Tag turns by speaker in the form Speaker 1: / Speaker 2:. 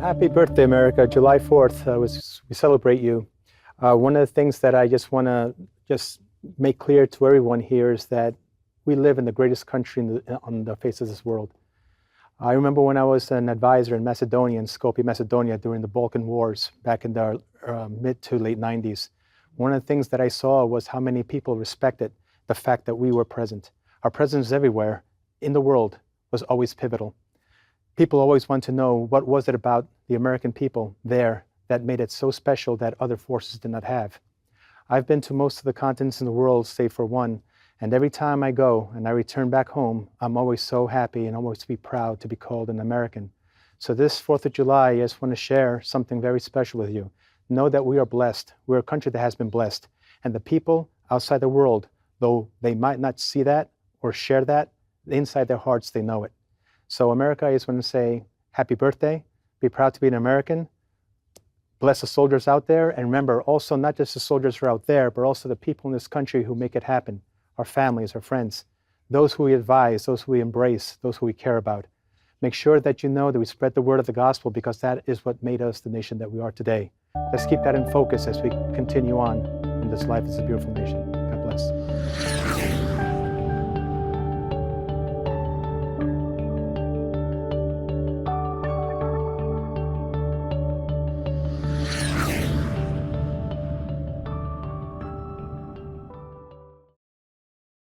Speaker 1: Happy birthday, America. July 4th, we celebrate you. One of the things that I just want to make clear to everyone here is that we live in the greatest country on the face of this world. I remember when I was an advisor in Macedonia, in Skopje, Macedonia, during the Balkan Wars back in the mid to late 90s. One of the things that I saw was how many people respected the fact that we were present. Our presence everywhere in the world was always pivotal. People always want to know what was it about the American people there that made it so special that other forces did not have. I've been to most of the continents in the world, save for one, and every time I go and I return back home, I'm always so happy and always be proud to be called an American. So this 4th of July, I just want to share something very special with you. Know that we are blessed. We're a country that has been blessed. And the people outside the world, though they might not see that or share that, inside their hearts, they know it. So America, I just want to say happy birthday. Be proud to be an American. Bless the soldiers out there. And remember, also not just the soldiers who are out there, but also the people in this country who make it happen. Our families, our friends, those who we advise, those who we embrace, those who we care about. Make sure that you know that we spread the word of the gospel, because that is what made us the nation that we are today. Let's keep that in focus as we continue on in this life as a beautiful nation. God bless.